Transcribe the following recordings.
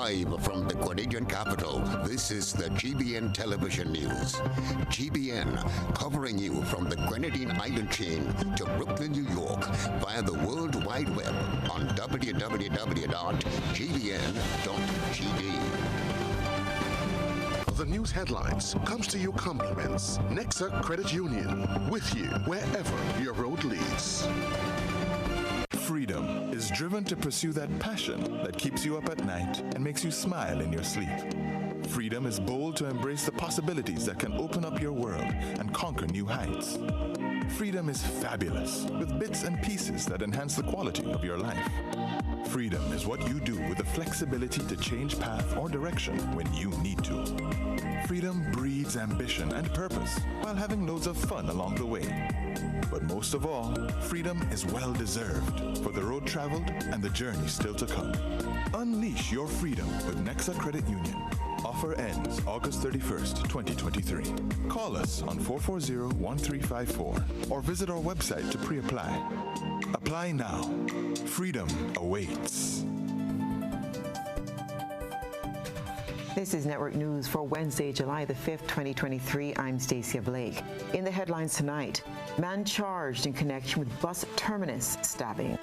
Live from the Grenadian capital, this is the GBN television news. GBN, covering you from the Grenadine Island chain to Brooklyn, New York, via the World Wide Web on www.gbn.gd. The news headlines comes to you compliments Nexa Credit Union, with you wherever your road leads. Freedom is driven to pursue that passion that keeps you up at night and makes you smile in your sleep. Freedom is bold to embrace the possibilities that can open up your world and conquer new heights. Freedom is fabulous, with bits and pieces that enhance the quality of your life. Freedom is what you do with the flexibility to change path or direction when you need to. Freedom breeds ambition and purpose while having loads of fun along the way. But most of all, freedom is well-deserved for the road traveled and the journey still to come. Unleash your freedom with Nexa Credit Union. Offer ends August 31st, 2023. Call us on 440-1354 or visit our website to pre-apply. Apply now. Freedom awaits. This is Network News for Wednesday, July the 5th, 2023. I'm Stasia Blake. In the headlines tonight, man charged in connection with bus terminus stabbing.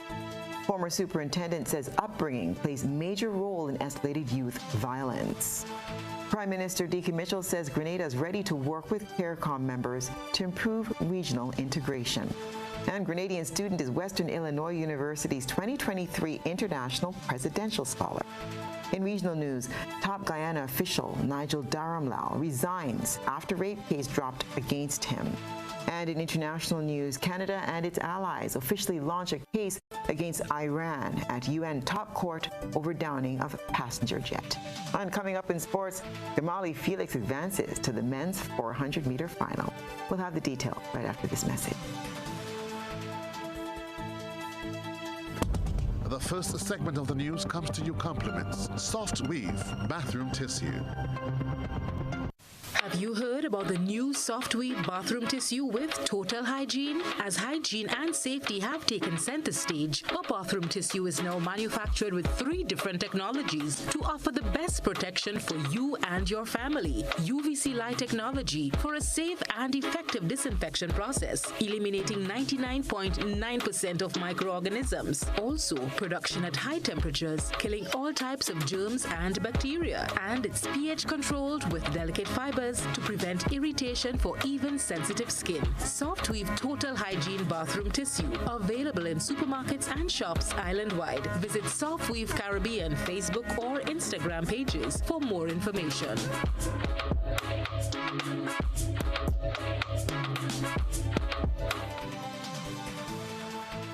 Former superintendent says upbringing plays major role in escalated youth violence. Prime Minister Deacon Mitchell says Grenada is ready to work with CARECOM members to improve regional integration. And Grenadian student is Western Illinois University's 2023 International Presidential Scholar. In regional news, top Guyana official Nigel Dharamlal resigns after rape case dropped against him. And in international news, Canada and its allies officially launch a case against Iran at UN top court over downing of passenger jet. And coming up in sports, Gamali Felix advances to the men's 400-meter final. We'll have the detail right after this message. The first segment of the news comes to you compliments Soft Weave Bathroom Tissue. Have you heard about the new Soft Weave bathroom tissue with total hygiene? As hygiene and safety have taken center stage, our bathroom tissue is now manufactured with 3 different technologies to offer the best protection for you and your family. UVC light technology for a safe and effective disinfection process, eliminating 99.9% of microorganisms. Also, production at high temperatures, killing all types of germs and bacteria. And it's pH controlled with delicate fibers to prevent irritation for even sensitive skin. Soft Weave Total Hygiene Bathroom Tissue, available in supermarkets and shops island-wide. Visit Soft Weave Caribbean Facebook or Instagram pages for more information.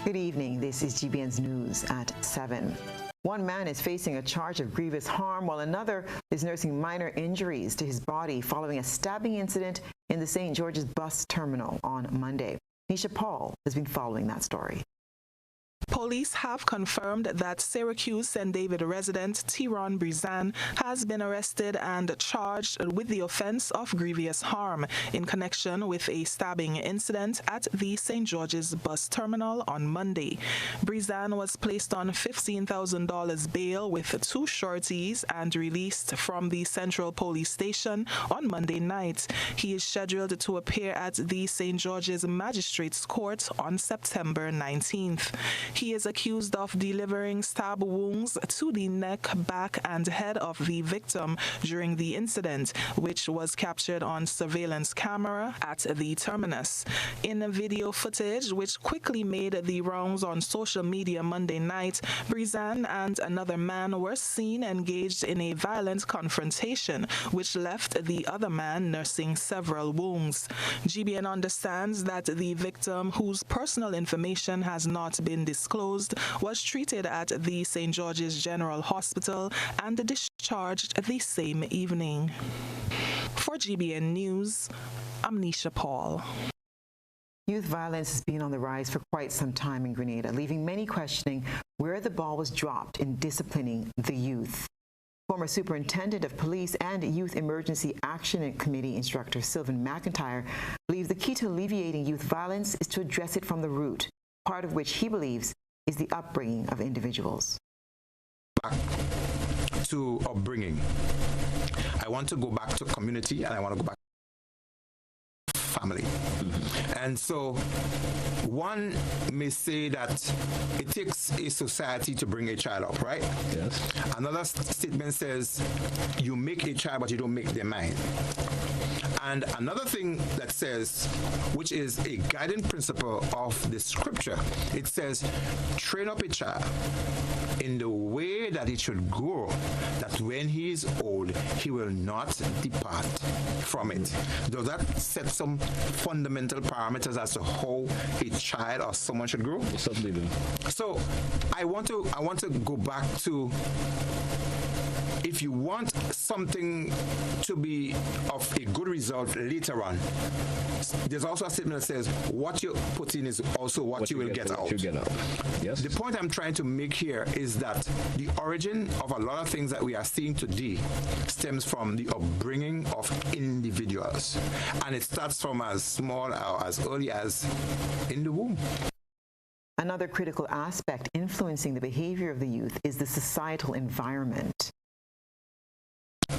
Good evening. This is GBN's News at 7. One man is facing a charge of grievous harm, while another is nursing minor injuries to his body following a stabbing incident in the St. George's bus terminal on Monday. Nisha Paul has been following that story. Police have confirmed that Syracuse St. David resident Tyron Brizan has been arrested and charged with the offense of grievous harm in connection with a stabbing incident at the St. George's bus terminal on Monday. Brizan was placed on $15,000 bail with 2 sureties and released from the Central Police Station on Monday night. He is scheduled to appear at the St. George's Magistrates Court on September 19th. He is accused of delivering stab wounds to the neck, back, and head of the victim during the incident, which was captured on surveillance camera at the terminus. In video footage, which quickly made the rounds on social media Monday night, Brizan and another man were seen engaged in a violent confrontation, which left the other man nursing several wounds. GBN understands that the victim, whose personal information has not been disclosed, was treated at the St. George's General Hospital and discharged the same evening. For GBN News, I'm Nisha Paul. Youth violence has been on the rise for quite some time in Grenada, leaving many questioning where the ball was dropped in disciplining the youth. Former Superintendent of Police and Youth Emergency Action Committee Instructor Sylvan McIntyre believes the key to alleviating youth violence is to address it from the root, part of which he believes is the upbringing of individuals. to upbringing. I want to go back to community, and I want to go back to family. And so one may say that it takes a society to bring a child up, right? Yes. Another statement says you make a child, but you don't make their mind. And another thing that says, which is a guiding principle of the scripture, it says, train up a child in the way that he should grow, that when he is old, he will not depart from it. Does that set some fundamental parameters as to how a child or someone should grow? Certainly do. So I want to go back to, if you want something to be of a good result later on, there's also a statement that says what you put in is also what you will get out. Yes. The point I'm trying to make here is that the origin of a lot of things that we are seeing today stems from the upbringing of individuals. And it starts from as small or as early as in the womb. Another critical aspect influencing the behavior of the youth is the societal environment.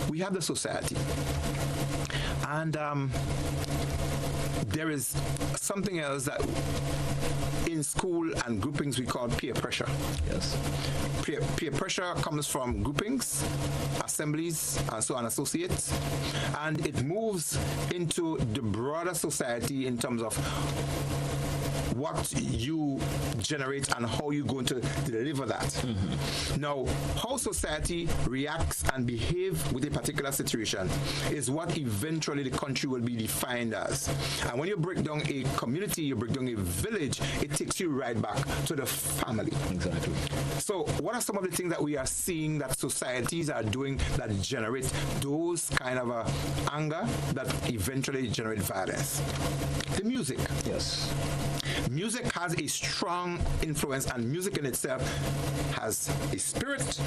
We have the society, and there is something else that in school and groupings we call peer pressure. Yes. Peer pressure comes from groupings, assemblies, and so on, associates, and it moves into the broader society in terms of what you generate and how you're going to deliver that. Mm-hmm. Now, how society reacts and behaves with a particular situation is what eventually the country will be defined as. And when you break down a community, you break down a village, it takes you right back to the family. Exactly. So what are some of the things that we are seeing that societies are doing that generate those kind of anger that eventually generate violence? The music. Yes. Music has a strong influence, and music in itself has a spirit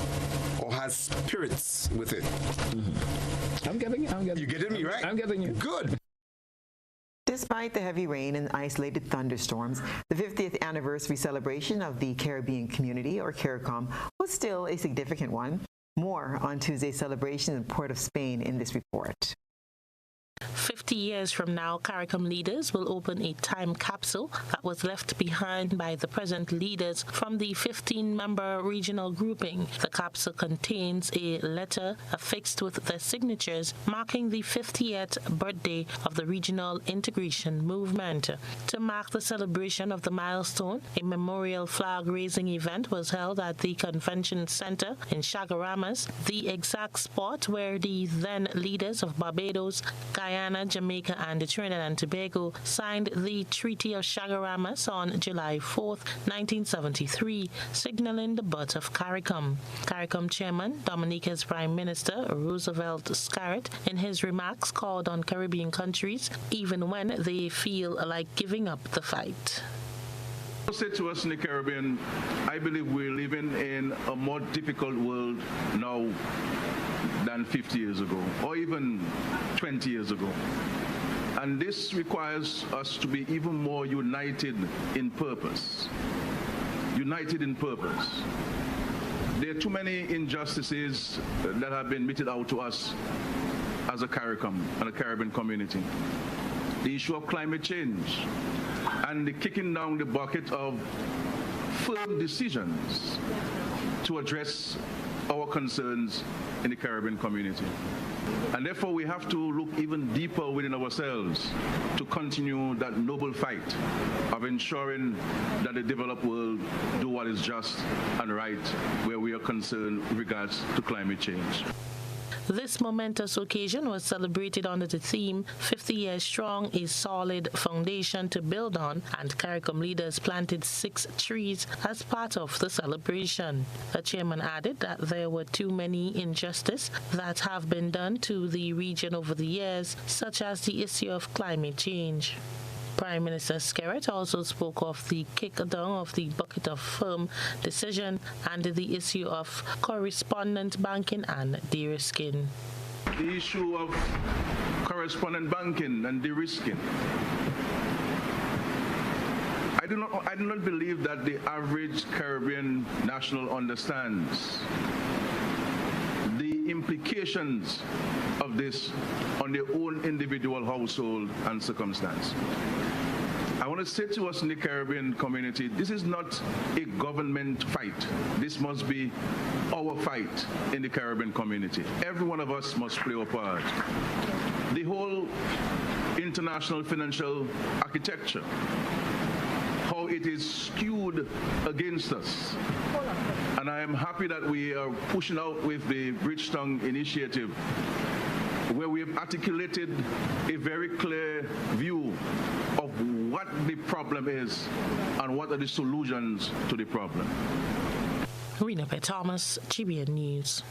or has spirits with it. Mm-hmm. I'm getting you. You getting me, right? I'm getting you. Good. Despite the heavy rain and isolated thunderstorms, the 50th anniversary celebration of the Caribbean Community, or CARICOM, was still a significant one. More on Tuesday's celebration in Port of Spain in this report. 50 years from now, CARICOM leaders will open a time capsule that was left behind by the present leaders from the 15-member regional grouping. The capsule contains a letter affixed with their signatures marking the 50th birthday of the regional integration movement. To mark the celebration of the milestone, a memorial flag-raising event was held at the Convention Center in Chaguaramas, the exact spot where the then leaders of Barbados, Guyana, Jamaica, and Trinidad and Tobago signed the Treaty of Chaguaramas on July 4, 1973, signaling the birth of CARICOM. CARICOM Chairman Dominica's Prime Minister Roosevelt Scarrett, in his remarks, called on Caribbean countries, even when they feel like giving up the fight. Said to us in the Caribbean, I believe we're living in a more difficult world now than 50 years ago, or even 20 years ago. And this requires us to be even more united in purpose. United in purpose. There are too many injustices that have been meted out to us as a CARICOM and a Caribbean community. The issue of climate change and the kicking down the bucket of firm decisions to address our concerns in the Caribbean community. And therefore we have to look even deeper within ourselves to continue that noble fight of ensuring that the developed world do what is just and right where we are concerned with regards to climate change. This momentous occasion was celebrated under the theme 50 Years Strong, a solid foundation to build on, and CARICOM leaders planted 6 trees as part of the celebration. The chairman added that there were too many injustices that have been done to the region over the years, such as the issue of climate change. Prime Minister Scarrett also spoke of the kick down of the bucket of firm decision and the issue of correspondent banking and de-risking. The issue of correspondent banking and de-risking. I do not believe that the average Caribbean national understands the implications of this on their own individual household and circumstance. I want to say to us in the Caribbean community, this is not a government fight. This must be our fight in the Caribbean community. Every one of us must play a part. The whole international financial architecture, how it is skewed against us. And I am happy that we are pushing out with the Bridgetown initiative, where we have articulated a very clear view of what the problem is and what are the solutions to the problem. Rena P. Thomas, GBN News.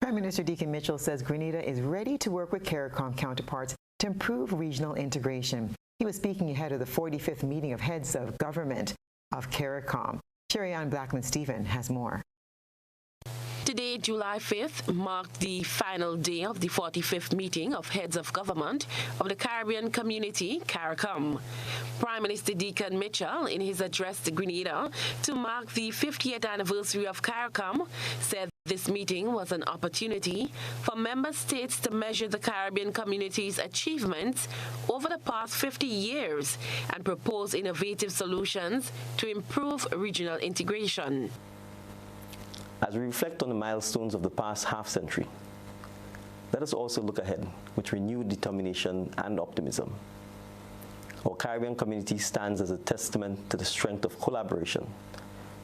Prime Minister Deacon Mitchell says Grenada is ready to work with CARICOM counterparts to improve regional integration. He was speaking ahead of the 45th meeting of heads of government of CARICOM. Sherry Ann Blackman-Stephen has more. Today, July 5th, marked the final day of the 45th meeting of heads of government of the Caribbean Community, CARICOM. Prime Minister Deacon Mitchell, in his address to Grenada to mark the 50th anniversary of CARICOM, said this meeting was an opportunity for member states to measure the Caribbean community's achievements over the past 50 years and propose innovative solutions to improve regional integration. As we reflect on the milestones of the past half-century, let us also look ahead with renewed determination and optimism. Our Caribbean community stands as a testament to the strength of collaboration,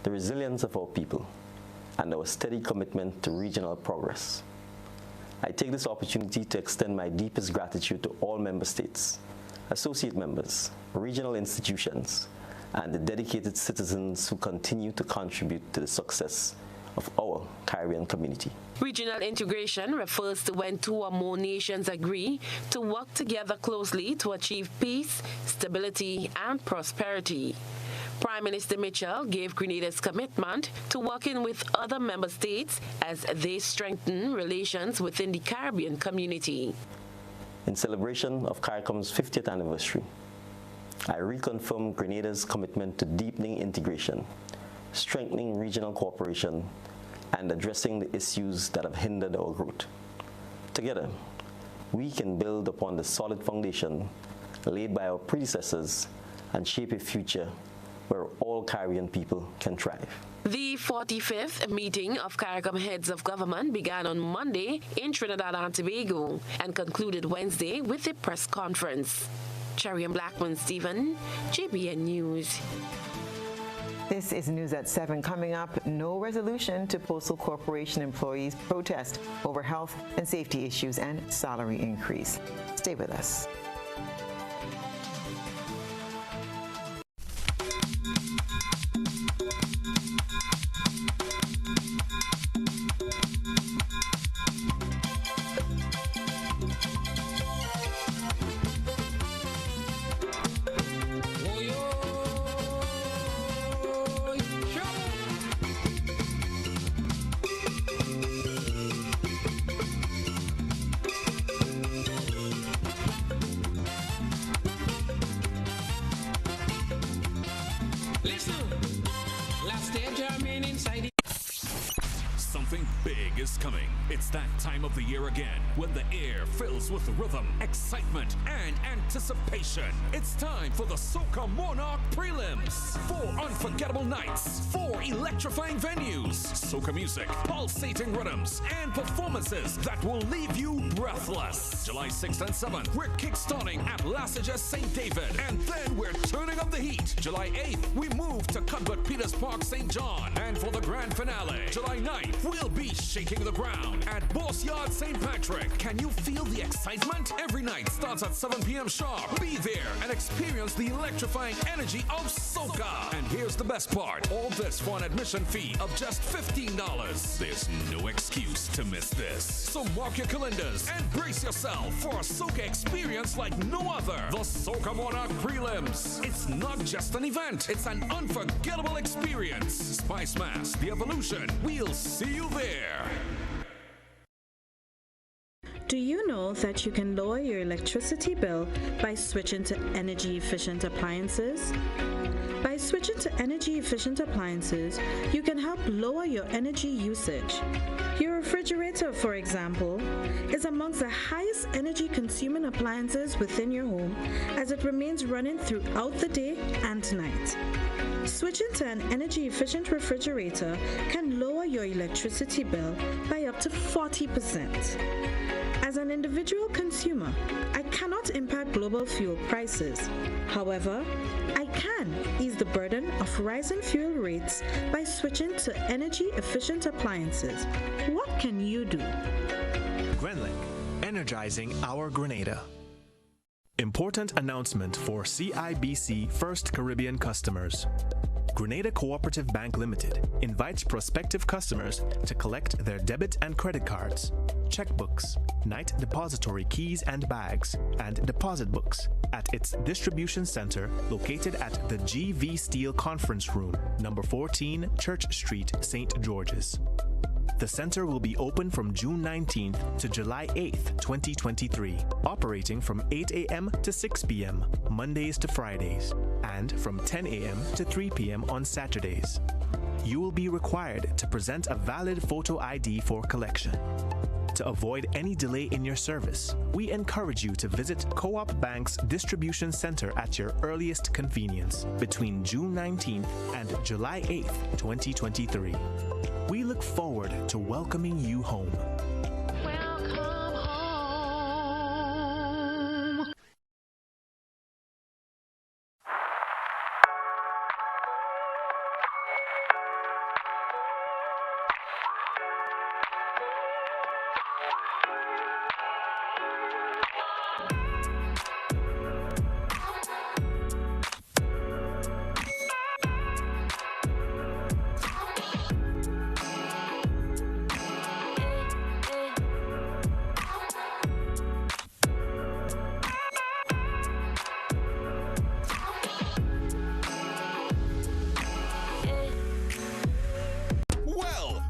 the resilience of our people, and our steady commitment to regional progress. I take this opportunity to extend my deepest gratitude to all member states, associate members, regional institutions, and the dedicated citizens who continue to contribute to the success of our Caribbean community. Regional integration refers to when two or more nations agree to work together closely to achieve peace, stability, and prosperity. Prime Minister Mitchell gave Grenada's commitment to working with other member states as they strengthen relations within the Caribbean community. In celebration of CARICOM's 50th anniversary, I reconfirm Grenada's commitment to deepening integration, strengthening regional cooperation, and addressing the issues that have hindered our growth. Together, we can build upon the solid foundation laid by our predecessors and shape a future where all Caribbean people can thrive. The 45th meeting of CARICOM heads of government began on Monday in Trinidad and Tobago and concluded Wednesday with a press conference. Cherry and Blackman-Stephen, GBN News. This is News at 7. Coming up, no resolution to Postal Corporation employees' protest over health and safety issues and salary increase. Stay with us. Something big is coming. It's that time of the year again when the air fills with rhythm, excitement, and anticipation. It's time for the Soca Monarch Prelims. 4 unforgettable nights, 4 electrifying venues, soca music, pulsating rhythms, and performances that will leave you breathless. July 6th and 7th, we're kickstarting at Lasaja St. David, and then we're turning up the heat. July 8th, we move to Cuthbert Peters Park, St. John, and for the grand finale, July 9th, we'll be shaking the ground at Boss Yard St. Patrick. Can you feel the excitement? Every night starts at 7 p.m. sharp. Be there and experience the electrifying energy of soca. And here's the best part. All this for an admission fee of just $15. There's no excuse to miss this. So mark your calendars and brace yourself for a soca experience like no other. The Soca Monarch Prelims. It's not just an event. It's an unforgettable experience. Spice Mass, The Evolution. We'll see you there. Do you know that you can lower your electricity bill by switching to energy-efficient appliances? By switching to energy-efficient appliances, you can help lower your energy usage. Your refrigerator, for example, is amongst the highest energy-consuming appliances within your home as it remains running throughout the day and night. Switching to an energy-efficient refrigerator can lower your electricity bill by up to 40%. As an individual consumer, I cannot impact global fuel prices. However, I can ease the burden of rising fuel rates by switching to energy-efficient appliances. What can you do? Grenlink, energizing our Grenada. Important announcement for CIBC First Caribbean customers. Grenada Cooperative Bank Limited invites prospective customers to collect their debit and credit cards, checkbooks, night depository keys and bags, and deposit books at its distribution center located at the GV Steel Conference Room, number 14 Church Street, St. George's. The center will be open from June 19th to July 8th, 2023, operating from 8 a.m. to 6 p.m., Mondays to Fridays, and from 10 a.m. to 3 p.m. on Saturdays. You will be required to present a valid photo ID for collection. To avoid any delay in your service, we encourage you to visit Co-op Bank's distribution center at your earliest convenience between June 19th and July 8th, 2023. We look forward to welcoming you home. Welcome home.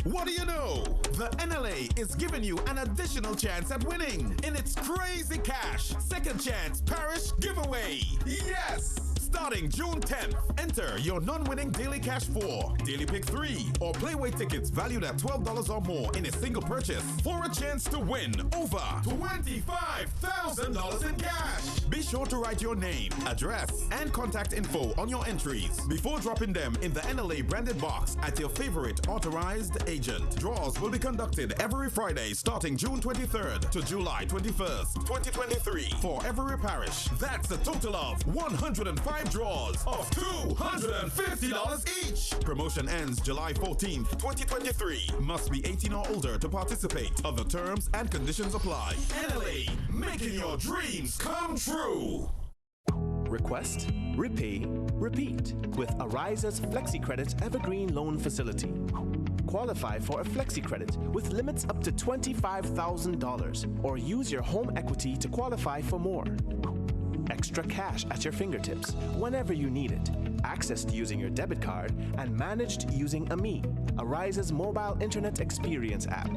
What do you know? The NLA is giving you an additional chance at winning in its Crazy Cash Second Chance Parish Giveaway. Yes! Starting June 10th, enter your non-winning Daily Cash 4, Daily Pick 3, or Playway tickets valued at $12 or more in a single purchase for a chance to win over $25,000 in cash. Be sure to write your name, address, and contact info on your entries before dropping them in the NLA branded box at your favorite authorized agent. Draws will be conducted every Friday starting June 23rd to July 21st, 2023 for every parish. That's a total of 105 draws of $250 each. Promotion ends July 14th, 2023. Must be 18 or older to participate. Other terms and conditions apply. NLA, making your dreams come true. Request, repay, repeat with Ariza's FlexiCredit Evergreen Loan Facility. Qualify for a FlexiCredit with limits up to $25,000 or use your home equity to qualify for more. Extra cash at your fingertips whenever you need it, accessed using your debit card, and managed using AMI, Ariza's mobile internet experience app.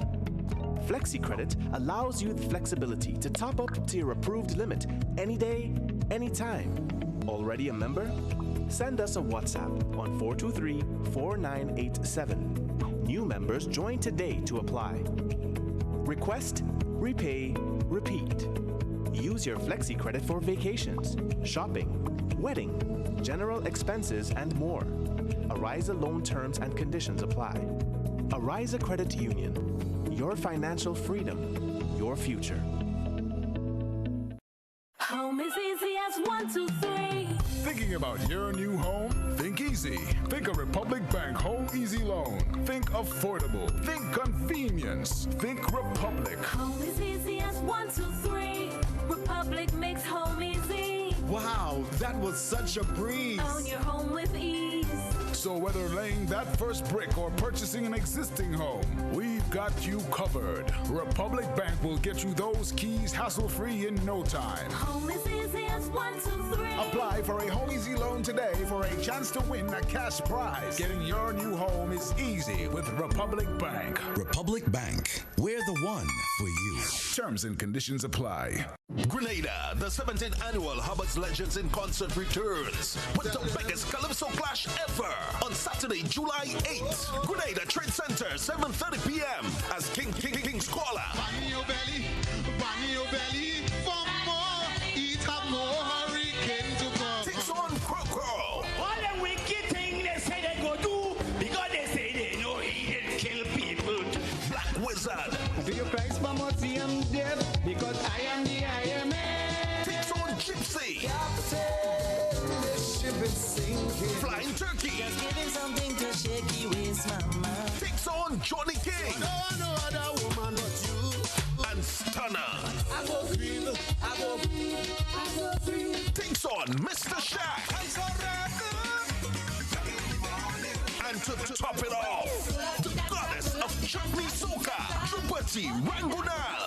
FlexiCredit allows you the flexibility to top up to your approved limit any day, anytime. Already a member? Send us a WhatsApp on 423-4987. New members join today to apply. Request, repay, repeat. Use your FlexiCredit for vacations, shopping, wedding, general expenses, and more. Ariza loan terms and conditions apply. Ariza Credit Union. Your financial freedom, your future. Home is easy as 1, 2, 3. Thinking about your new home? Think easy. Think of Republic Bank Home Easy Loan. Think affordable. Think convenience. Think Republic. Home is easy as 1, 2, 3. Republic makes home easy. Wow, that was such a breeze. Own your home with ease. So whether laying that first brick or purchasing an existing home, we've got you covered. Republic Bank will get you those keys hassle-free in no time. Home is easy as 1, 2, 3. Apply for a Home Easy loan today for a chance to win a cash prize. Getting your new home is easy with Republic Bank. Republic Bank, we're the one for you. Terms and conditions apply. Grenada, the 17th annual Hubbard's Legends in Concert returns with the biggest Calypso clash ever on Saturday, July 8th. Grenada Trade Center, 7:30 p.m. as King Squalla. Bang your belly, for more, eat up more hurricane to come. Takes on Crow. All the wicked thing they say they go do, because they say they know he didn't kill people. Black Wizard. Do you price for museum dead? Because I am the IMA. Takes on Gypsy. Captain, the ship is sinking. Flying Turkey. Just giving something to shaky waist, mama. Takes on Johnny King. No other woman but you. And Stunner. I go green. Takes on Mr. Shack. And to top it off, the goddess of chutney soca, Trupati Rangunal.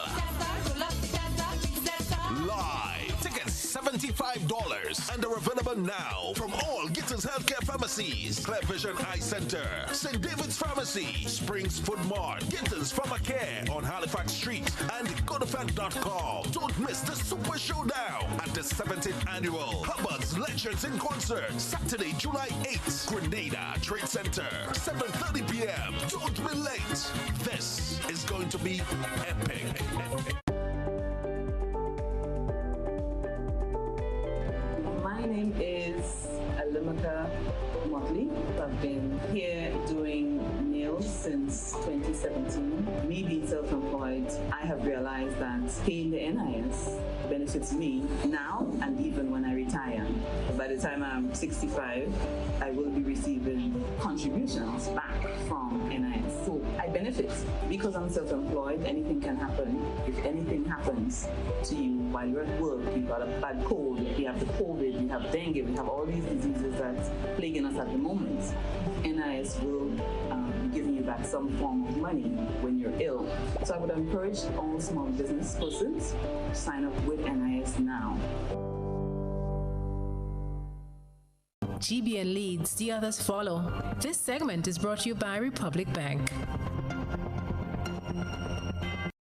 Live. Tickets $75 and are available now from all Gittins Healthcare Pharmacies, Clear Vision Eye Center, St. David's Pharmacy, Springs Food Mart, Gittins Pharmacare on Halifax Street, and GoToFed.com. Don't miss the Super Showdown at the 17th Annual Hubbard's Legends in Concert, Saturday, July 8th, Grenada Trade Center, 7:30 p.m. Don't be late. This is going to be epic. My name is Alimaka Motley. I've been here doing nails since 2017. Me being self-employed, I have realized that paying the NIS benefits me now and even when I retire. By the time I'm 65, I will be receiving contributions back from NIS. So I benefit because I'm self-employed. Anything can happen. If anything happens to you while you're at work, you've got a bad cold, you have the COVID, you have dengue, we have all these diseases that's plaguing us at the moment. NIS will be giving you back some form of money when you're ill. So I would encourage all small business persons to sign up with NIS now. GBN leads, the others follow. This segment is brought to you by Republic Bank.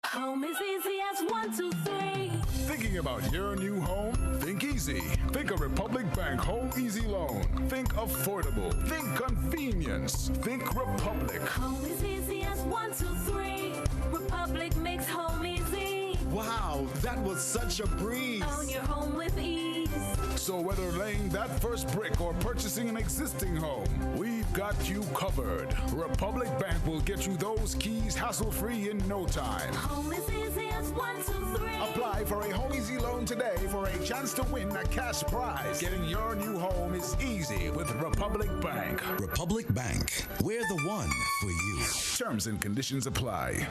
Home is easy as 1, 2, 3. Thinking about your new home? Think easy. Think a Republic Bank Home Easy Loan. Think affordable. Think convenience. Think Republic. Home is easy as 1, 2, 3. Republic makes home easy. Wow, that was such a breeze. Own your home with ease. So whether laying that first brick or purchasing an existing home, we've got you covered. Republic Bank will get you those keys hassle-free in no time. Home is easy as 1, 2, 3. Apply for a Home Easy loan today for a chance to win a cash prize. Getting your new home is easy with Republic Bank. Republic Bank, we're the one for you. Terms and conditions apply.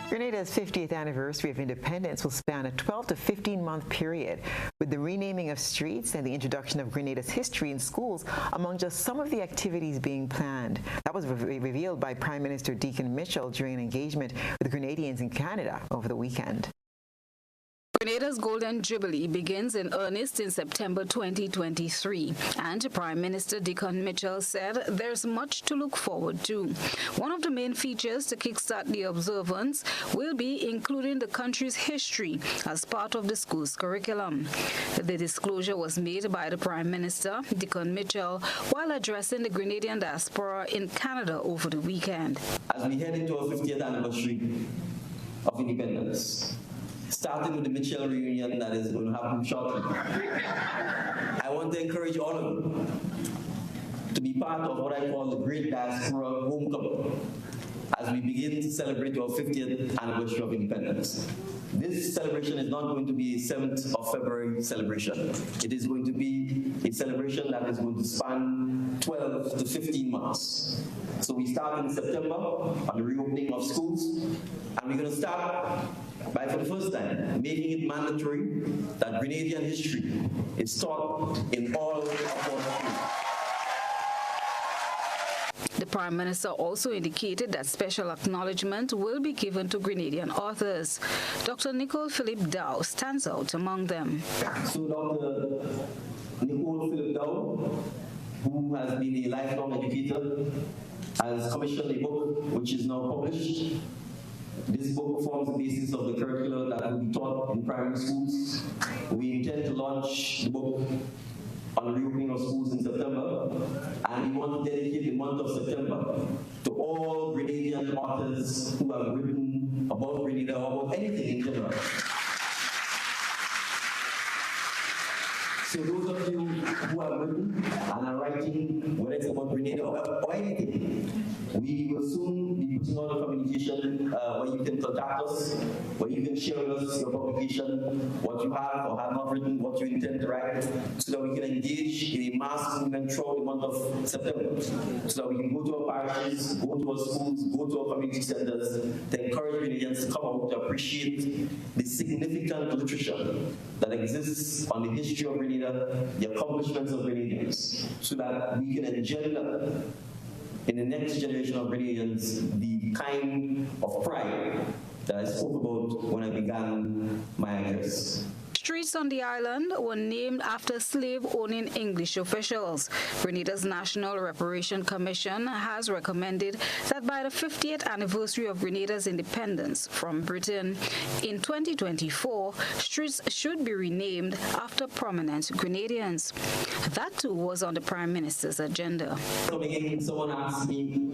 Grenada's 50th anniversary of independence will span a 12 to 15-month period, with the renaming of streets and the introduction of Grenada's history in schools among just some of the activities being planned. That was revealed by Prime Minister Deacon Mitchell during an engagement with Grenadians in Canada over the weekend. Grenada's Golden Jubilee begins in earnest in September 2023, and Prime Minister Deacon Mitchell said there's much to look forward to. One of the main features to kickstart the observance will be including the country's history as part of the school's curriculum. The disclosure was made by the Prime Minister, Deacon Mitchell, while addressing the Grenadian diaspora in Canada over the weekend. As we head into our 50th anniversary of independence, starting with the Mitchell reunion that is going to happen shortly, I want to encourage all of you to be part of what I call the Great Diaspora Homecoming as we begin to celebrate our 50th anniversary of independence. This celebration is not going to be a 7th of February celebration. It is going to be a celebration that is going to span 12 to 15 months. So we start in September on the reopening of schools, and we're going to start by, for the first time, making it mandatory that Grenadian history is taught in all of our schools. The Prime Minister also indicated that special acknowledgement will be given to Grenadian authors. Dr. Nicole Philip Dow stands out among them. So Dr. Nicole Philip Dow, who has been a lifelong educator, has commissioned a book which is now published. This book forms the basis of the curriculum that will be taught in primary schools. We intend to launch the book on the reopening of schools in September, and we want to dedicate the month of September to all Grenadian authors who have written about Grenada or about anything in general. So those of you who have written and are writing, whether it's about Grenada or anything, we will soon be putting out a communication where you can contact us, where you can share with us your publication, what you have or have not written, what you intend to write, so that we can engage in a mass movement throughout the month of September, so that we can go to our parishes, go to our schools, go to our community centers, to encourage Grenadians to come out to appreciate the significant literature that exists on the history of Grenada, the accomplishments of Grenadians, so that we can engender in the next generation of Grenadians the kind of pride that I spoke about when I began my address. Streets on the island were named after slave-owning English officials. Grenada's National Reparation Commission has recommended that by the 50th anniversary of Grenada's independence from Britain in 2024, streets should be renamed after prominent Grenadians. That too was on the Prime Minister's agenda. Someone asked me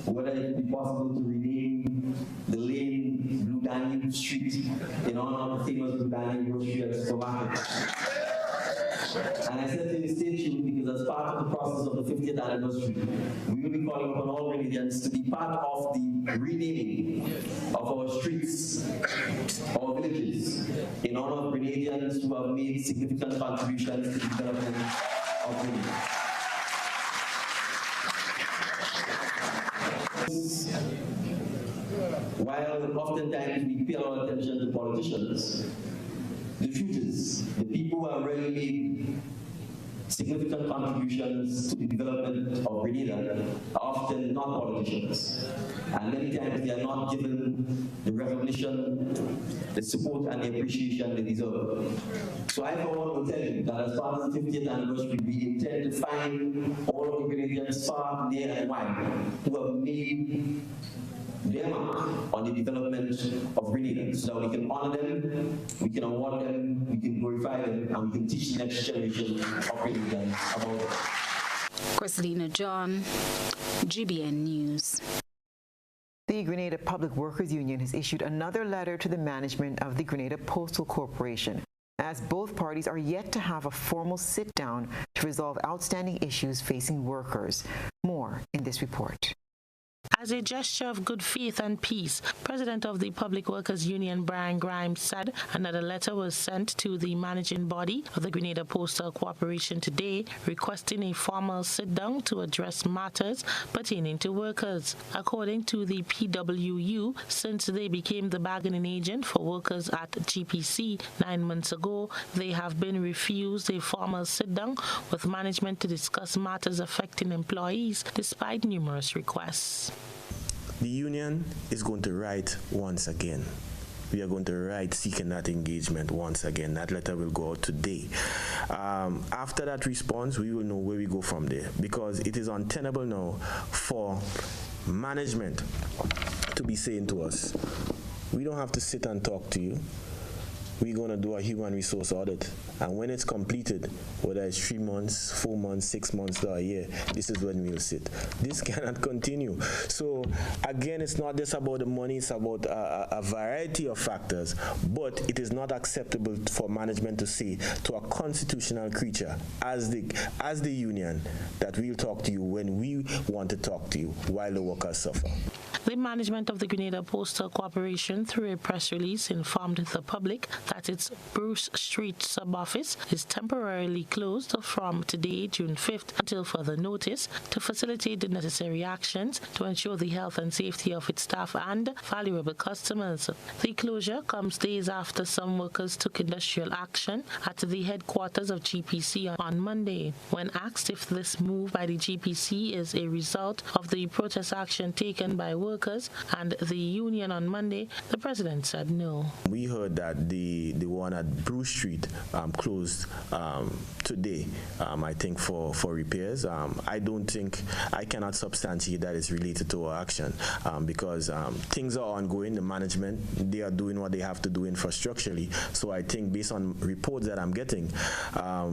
whether it would be possible to rename the lane Blue Danube Street in honor of the famous Blue Danube grocery and supermarket. And I said to him, stay tuned, because as part of the process of the 50th anniversary, we will be calling upon all Grenadians to be part of the renaming of our streets, our villages, in honor of Grenadians who have made significant contributions to the development of Grenada. While oftentimes we pay a lot of attention to politicians, the truth is the people who have really made significant contributions to the development of Grenada are often not politicians. And many times they are not given the recognition, the support, and the appreciation they deserve. So I for one will tell you that as part of the 50th anniversary, we intend to find all of the Grenadians far, near, and wide who have made their mark on the development of Grenada, so that we can honor them, we can award them, we can glorify them, and we can teach the next generation of Grenadians about it. Christina John, GBN News. The Grenada Public Workers Union has issued another letter to the management of the Grenada Postal Corporation, as both parties are yet to have a formal sit-down to resolve outstanding issues facing workers. More in this report. As a gesture of good faith and peace, President of the Public Workers Union, Brian Grimes, said another letter was sent to the managing body of the Grenada Postal Corporation today, requesting a formal sit-down to address matters pertaining to workers. According to the PWU, since they became the bargaining agent for workers at GPC 9 months ago, they have been refused a formal sit-down with management to discuss matters affecting employees, despite numerous requests. The union is going to write once again. We are going to write seeking that engagement once again. That letter will go out today. After that response, we will know where we go from there, because it is untenable now for management to be saying to us, we don't have to sit and talk to you. We're going to do a human resource audit. And when it's completed, whether it's 3 months, 4 months, 6 months, or a year, this is when we'll sit. This cannot continue. So again, it's not just about the money, it's about a variety of factors, but it is not acceptable for management to say to a constitutional creature as the union that we'll talk to you when we want to talk to you while the workers suffer. The management of the Grenada Postal Corporation, through a press release, informed the public that its Bruce Street sub-office is temporarily closed from today, June 5th, until further notice, to facilitate the necessary actions to ensure the health and safety of its staff and valuable customers. The closure comes days after some workers took industrial action at the headquarters of GPC on Monday. When asked if this move by the GPC is a result of the protest action taken by workers and the union on Monday, the president said no. We heard that the one at Bruce Street closed today, I think, for repairs. I cannot substantiate that it's related to our action because things are ongoing. The management, they are doing what they have to do infrastructurally. So I think based on reports that I'm getting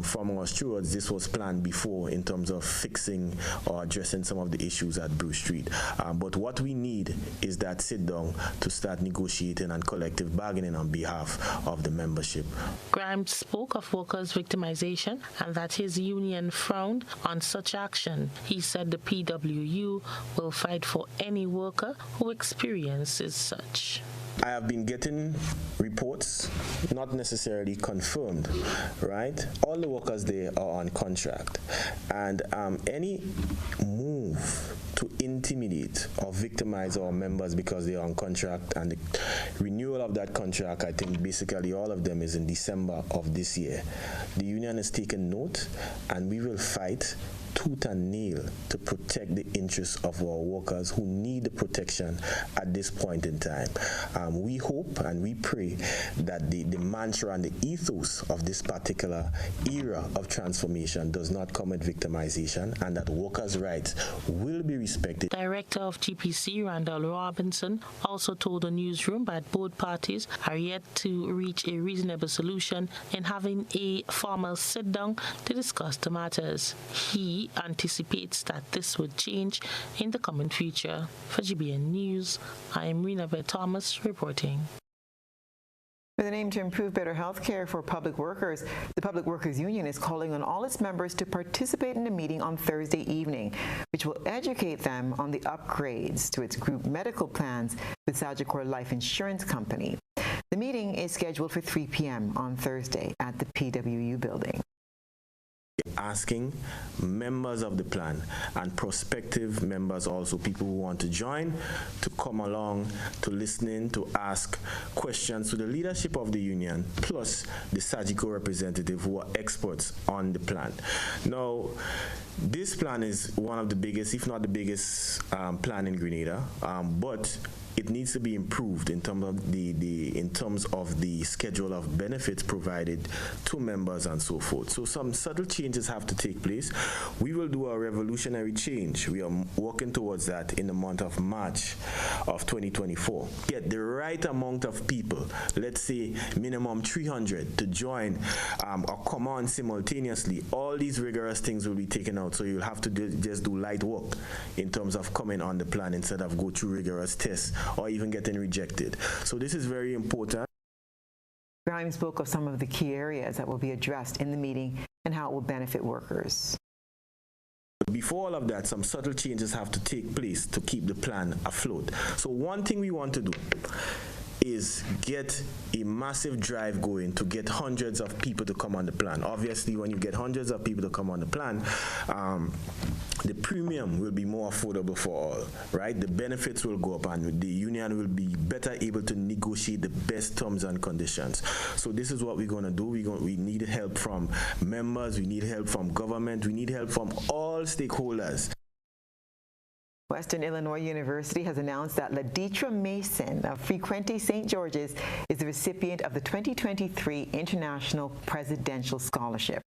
from our stewards, this was planned before in terms of fixing or addressing some of the issues at Bruce Street. But what we need is that sit down to start negotiating and collective bargaining on behalf of the membership. Grimes spoke of workers' victimization and that his union frowned on such action. He said the PWU will fight for any worker who experiences such. I have been getting reports, not necessarily confirmed, right? All the workers there are on contract, and any move to intimidate or victimize our members because they are on contract and the renewal of that contract, I think basically all of them is in December of this year. The union has taken note, and we will fight tooth and nail to protect the interests of our workers who need the protection at this point in time. We hope and we pray that the mantra and the ethos of this particular era of transformation does not come with victimization, and that workers' rights will be respected. Director of GPC, Randall Robinson, also told the newsroom that both parties are yet to reach a reasonable solution in having a formal sit-down to discuss the matters. He anticipates that this would change in the coming future. For GBN News, I am Rena Thomas reporting. With an aim to improve better health care for public workers, the Public Workers Union is calling on all its members to participate in a meeting on Thursday evening, which will educate them on the upgrades to its group medical plans with Sagicor Life Insurance Company. The meeting is scheduled for 3 p.m. on Thursday at the PWU building. Asking members of the plan and prospective members, also people who want to join, to come along to listening, to ask questions to the leadership of the union, plus the Sagicor representative who are experts on the plan. Now, this plan is one of the biggest, if not the biggest, plan in Grenada, but it needs to be improved in terms of the schedule of benefits provided to members and so forth. So some subtle changes have to take place. We will do a revolutionary change. We are working towards that in the month of March of 2024. Get the right amount of people, let's say minimum 300, to join or come on simultaneously. All these rigorous things will be taken out, so you'll have to just do light work in terms of coming on the plan instead of go through rigorous tests or even getting rejected. So this is very important. Grimes spoke of some of the key areas that will be addressed in the meeting and how it will benefit workers. Before all of that, some subtle changes have to take place to keep the plan afloat. So one thing we want to do is get a massive drive going to get hundreds of people to come on the plan. Obviously, when you get hundreds of people to come on the plan, the premium will be more affordable for all, right? The benefits will go up and the union will be better able to negotiate the best terms and conditions. So this is what we're going to do. We need help from members, we need help from government, we need help from all stakeholders. Western Illinois University has announced that Laditra Mason of Frequente St. George's is the recipient of the 2023 International Presidential Scholarship.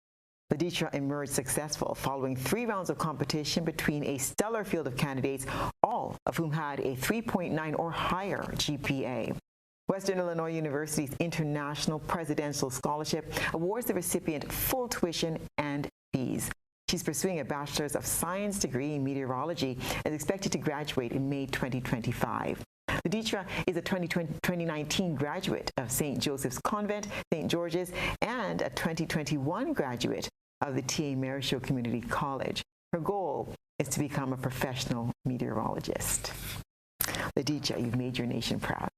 Laditra emerged successful following 3 rounds of competition between a stellar field of candidates, all of whom had a 3.9 or higher GPA. Western Illinois University's International Presidential Scholarship awards the recipient full tuition and fees. She's pursuing a Bachelor's of Science degree in meteorology and is expected to graduate in May 2025. Laditra is a 2019 graduate of St. Joseph's Convent, St. George's, and a 2021 graduate of the T.A. Marisho Community College. Her goal is to become a professional meteorologist. Ladija, you've made your nation proud.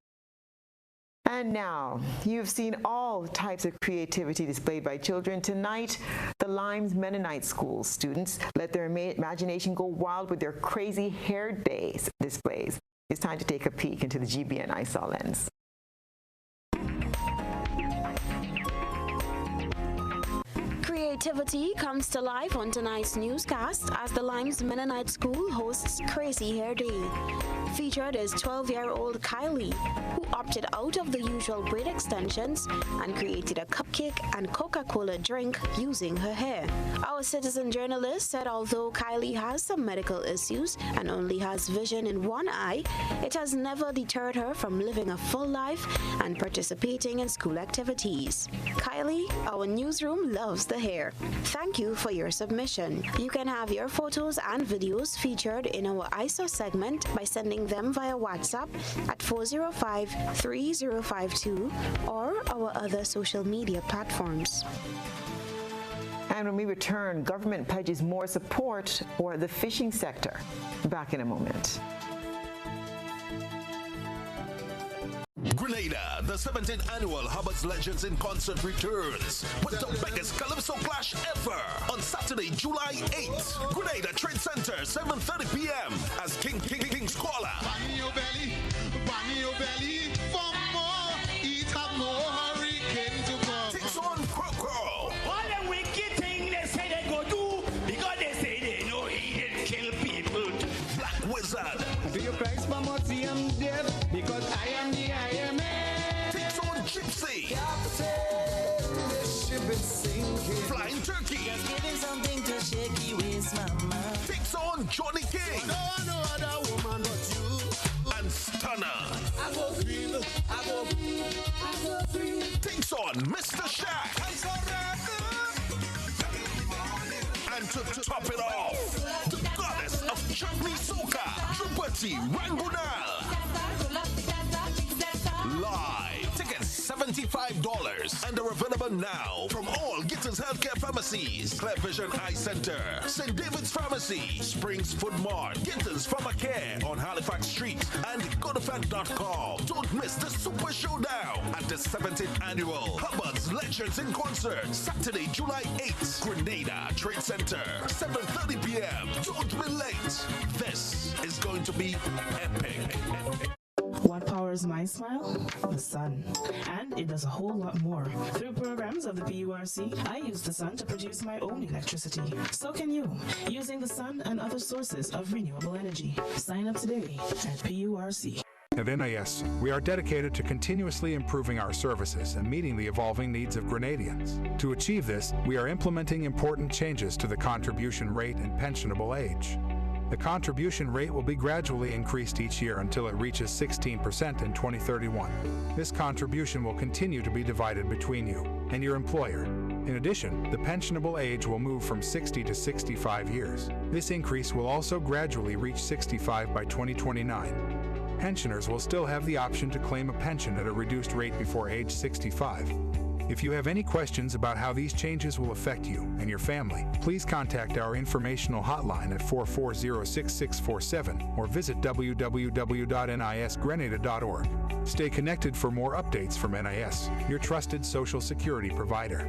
And now, you've seen all types of creativity displayed by children. Tonight, the Limes Mennonite School students let their imagination go wild with their crazy hair days displays. It's time to take a peek into the GBN ISA lens. Creativity comes to life on tonight's newscast as the Limes Mennonite School hosts Crazy Hair Day. Featured is 12-year-old Kylie, who opted out of the usual braid extensions and created a cupcake and Coca-Cola drink using her hair. Our citizen journalist said although Kylie has some medical issues and only has vision in one eye, it has never deterred her from living a full life and participating in school activities. Kylie, our newsroom loves the hair. Thank you for your submission. You can have your photos and videos featured in our ISA segment by sending them via WhatsApp at 405-3052 or our other social media platforms. And when we return, government pledges more support for the fishing sector. Back in a moment. Grenada, the 17th annual Hubbard's Legends in Concert returns with the biggest Calypso clash ever on Saturday, July 8th. Grenada Trade Center, 7:30 p.m. as King Squalla. Bang your belly, for more, eat up more hurricane to come. Takes on Crow. All the wicked thing they say they go do, because they say they know he didn't kill people. Black Wizard. Do you price for more I'm dead? Because I am the IMA. Takes on Gypsy. Flying Turkey. Just giving something to shaky waist, mama. Takes on Johnny King. No other woman but you. And Stunner. I go green. Takes on Mr. Shack. And to top it off, the goddess of Chutney Soca, Trupati Rangunal. Live. Tickets $75 and are available now from all Gittins Healthcare Pharmacies, Clear Vision Eye Center, St. David's Pharmacy, Springs Food Mart, Gittins Pharmacare on Halifax Street, and GoToFed.com. Don't miss the Super Showdown at the 17th annual Hubbard's Legends in Concert, Saturday, July 8th, Grenada Trade Center, 7:30 p.m. Don't be late. This is going to be epic. What powers my smile? The sun. And it does a whole lot more. Through programs of the PURC, I use the sun to produce my own electricity. So can you, using the sun and other sources of renewable energy. Sign up today at PURC. At NIS, we are dedicated to continuously improving our services and meeting the evolving needs of Grenadians. To achieve this, we are implementing important changes to the contribution rate and pensionable age. The contribution rate will be gradually increased each year until it reaches 16% in 2031. This contribution will continue to be divided between you and your employer. In addition, the pensionable age will move from 60 to 65 years. This increase will also gradually reach 65 by 2029. Pensioners will still have the option to claim a pension at a reduced rate before age 65. If you have any questions about how these changes will affect you and your family, please contact our informational hotline at 440-6647 or visit www.nisgrenada.org. Stay connected for more updates from NIS, your trusted Social Security provider.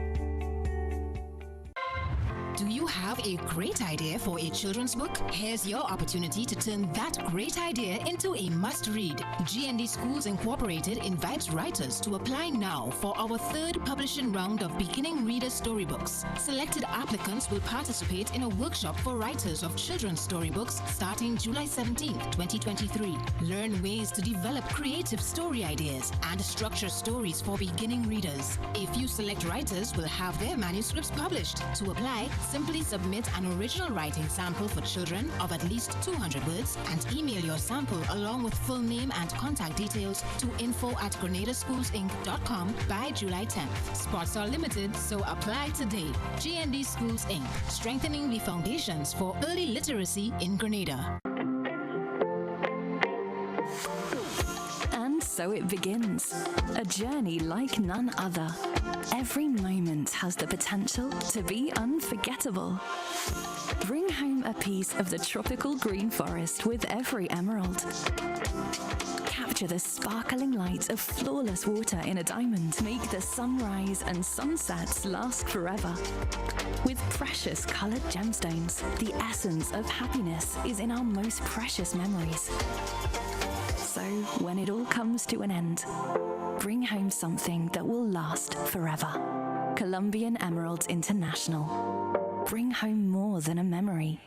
Do you have a great idea for a children's book? Here's your opportunity to turn that great idea into a must-read. GND Schools Incorporated invites writers to apply now for our third publishing round of Beginning Reader Storybooks. Selected applicants will participate in a workshop for writers of children's storybooks starting July 17, 2023. Learn ways to develop creative story ideas and structure stories for beginning readers. A few select writers will have their manuscripts published. To apply, simply submit an original writing sample for children of at least 200 words and email your sample along with full name and contact details to info@grenadaschoolsinc.com by July 10th. Spots are limited, so apply today. GND Schools Inc., strengthening the foundations for early literacy in Grenada. And so it begins, a journey like none other. Every moment has the potential to be unforgettable. Bring home a piece of the tropical green forest with every emerald. Capture the sparkling light of flawless water in a diamond. Make the sunrise and sunsets last forever. With precious colored gemstones, the essence of happiness is in our most precious memories. So, when it all comes to an end, bring home something that will last forever. Colombian Emeralds International. Bring home more than a memory.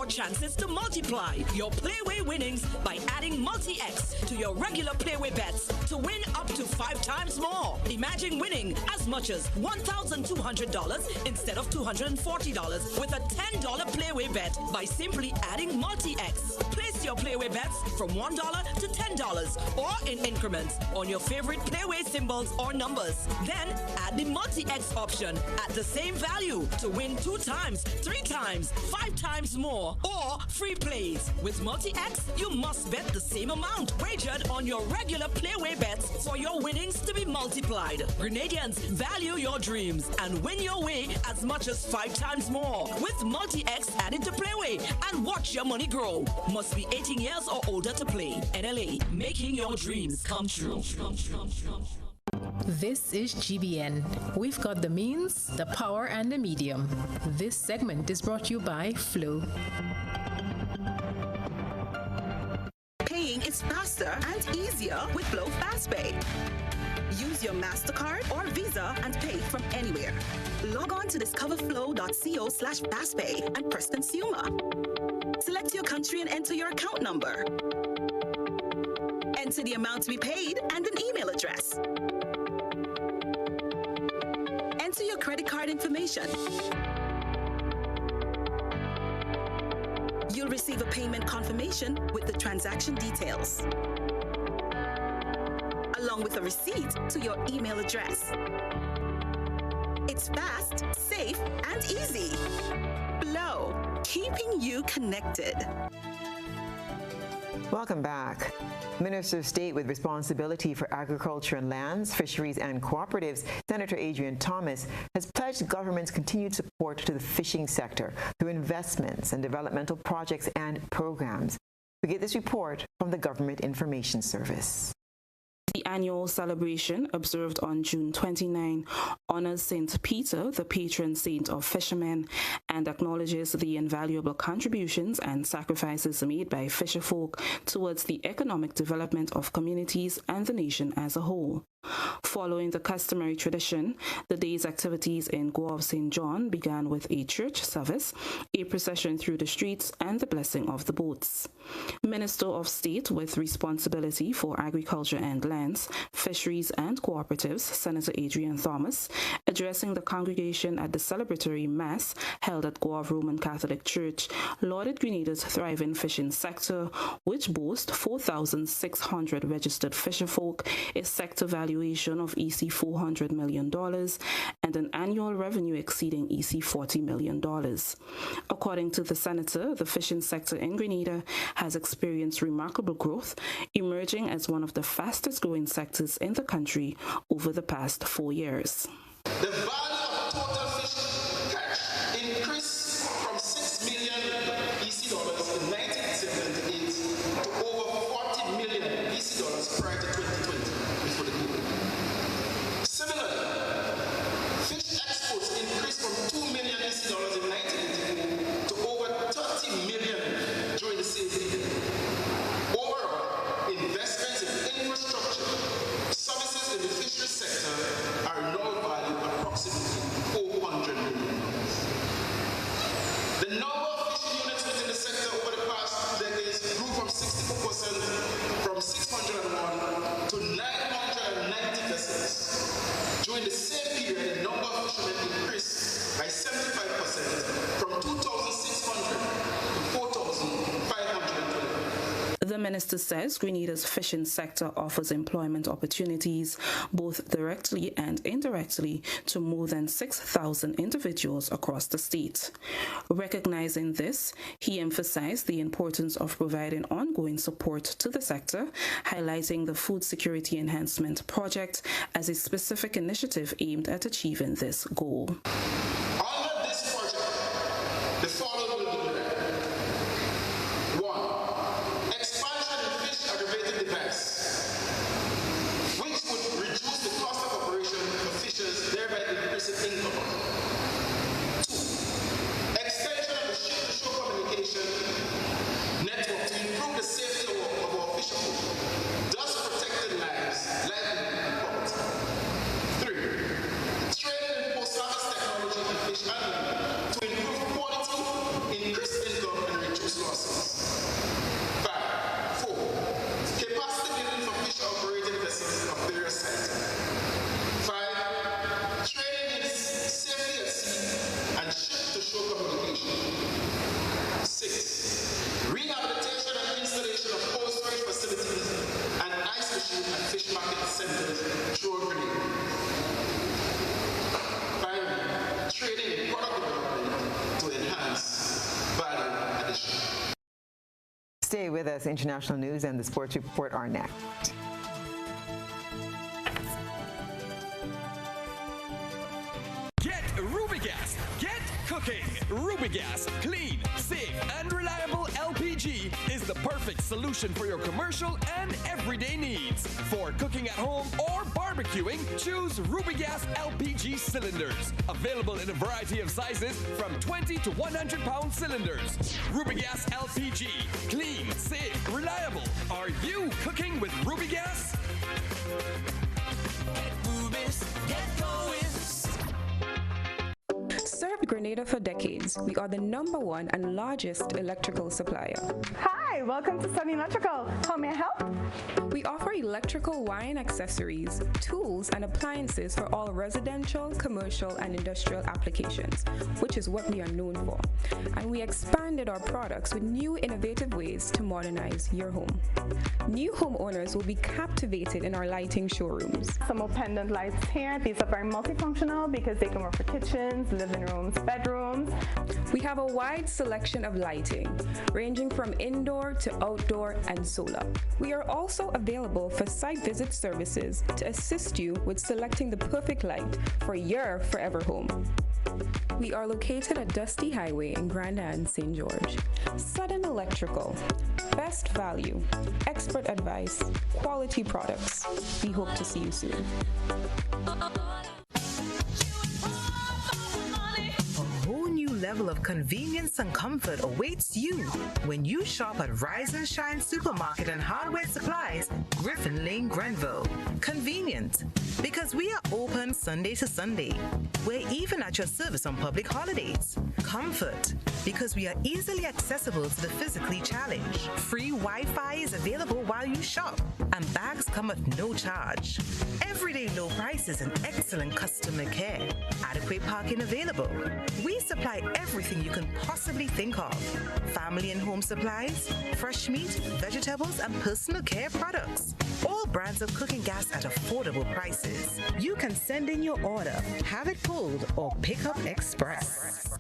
Chances to multiply your Playway winnings by adding Multi-X to your regular Playway bets to win up to 5 times more. Imagine winning as much as $1,200 instead of $240 with a $10 Playway bet by simply adding Multi-X. Place your Playway bets from $1 to $10 or in increments on your favorite Playway symbols or numbers. Then add the Multi-X option at the same value to win 2 times, 3 times, 5 times more. Or free plays. With Multi-X, you must bet the same amount wagered on your regular Playway bets for your winnings to be multiplied. Grenadians, value your dreams and win your way as much as 5 times more. With Multi-X added to Playway and watch your money grow. Must be 18 years or older to play. NLA, making your dreams come true. This is GBN. We've got the means, the power, and the medium. This segment is brought to you by Flow. Paying is faster and easier with Flow FastPay. Use your MasterCard or Visa and pay from anywhere. Log on to discoverflow.co/fastpay and press Consumer. Select your country and enter your account number. Enter the amount to be paid and an email address. Enter your credit card information. You'll receive a payment confirmation with the transaction details, along with a receipt to your email address. It's fast, safe, and easy. Flow, keeping you connected. Welcome back. Minister of State with responsibility for agriculture and lands, fisheries and cooperatives, Senator Adrian Thomas, has pledged government's continued support to the fishing sector through investments and developmental projects and programs. We get this report from the Government Information Service. The annual celebration, observed on June 29, honors St. Peter, the patron saint of fishermen, and acknowledges the invaluable contributions and sacrifices made by fisherfolk towards the economic development of communities and the nation as a whole. Following the customary tradition, the day's activities in Guave St. John began with a church service, a procession through the streets, and the blessing of the boats. Minister of State with responsibility for agriculture and lands, fisheries and cooperatives, Senator Adrian Thomas, addressing the congregation at the celebratory mass held at Guave Roman Catholic Church, lauded Grenada's thriving fishing sector, which boasts 4,600 registered fisherfolk, a sector valued valuation of EC $400 million and an annual revenue exceeding EC $40 million. According to the senator, the fishing sector in Grenada has experienced remarkable growth, emerging as one of the fastest growing sectors in the country over the past 4 years. The value of total fish catch increased from 6 million EC dollars in 1978 to over 40 million EC dollars prior to 2020 before the COVID. Similarly, fish exports increased from 2 million EC dollars in 1984 to over 30 million during the same period. Overall, investments in infrastructure, services in the fisheries sector are now valued approximately $400 million. The number of fishing units within the sector over the past 2 decades grew from 64% from 601 to 990 vessels. During the same period, the number of fishermen increased by 75% from 2,600 to 4,520. The minister says Grenada's fishing sector offers employment opportunities both directly and indirectly to more than 6,000 individuals across the state. Recognizing this, he emphasized the importance of providing ongoing support to the sector, highlighting the Food Security Enhancement Project as a specific initiative aimed at achieving this goal. Under this project, the following will be done. 1. Expansion in fish aggravated device, which would reduce the cost of operation for fishers, thereby increasing income. 2. Extension of the ship-to-shore communication network to improve the safety of our fishermen, thus protecting lives, livelihood, and property. 3. Training in post-harvest technology and fish handling to improve quality, increase income, and reduce losses. 5. 4. Capacity building for fisher-operated vessels of various sizes. 5. Training in safety at sea and ship-to-shore communication. 6. Rehabilitation and installation of cold storage facilities and ice machine and fish market centers throughout Grenada. Finally, training in product development to enhance value addition. Stay with us. International news and the sports report are next. Get Rubigas. Get cooking. Rubigas, clean, safe, and reliable LPG is the perfect solution for your commercial and everyday needs. For cooking at home or barbecuing, choose Rubigas LPG cylinders. Available in a variety of sizes from 20 to 100 pound cylinders. Rubigas LPG, clean, safe, reliable. Are you cooking with Rubigas? Get Rubis, get going. Served Grenada for decades, we are the #1 and largest electrical supplier. Hi, welcome to Sunny Electrical. How may I help? We offer electrical wiring accessories, tools, and appliances for all residential, commercial, and industrial applications, which is what we are known for. And we expanded our products with new innovative ways to modernize your home. New homeowners will be captivated in our lighting showrooms. Some more pendant lights here. These are very multifunctional because they can work for kitchens, living rooms, bedrooms. We have a wide selection of lighting, ranging from indoor to outdoor and solar. We are also available for site visit services to assist you with selecting the perfect light for your forever home. We are located at Dusty Highway in Grand Anne, St. George. Sudden Electrical. Best value, expert advice, quality products. We hope to see you soon. Level of convenience and comfort awaits you when you shop at Rise and Shine Supermarket and Hardware Supplies, Griffin Lane, Grenville. Convenient, because we are open Sunday to Sunday. We're even at your service on public holidays. Comfort, because we are easily accessible to the physically challenged. Free Wi-Fi is available while you shop, and bags come at no charge. Everyday low prices and excellent customer care. Adequate parking available. We supply everything you can possibly think of. Family and home supplies, fresh meat, vegetables, and personal care products. All brands of cooking gas at affordable prices. You can send in your order, have it pulled, or pick up express.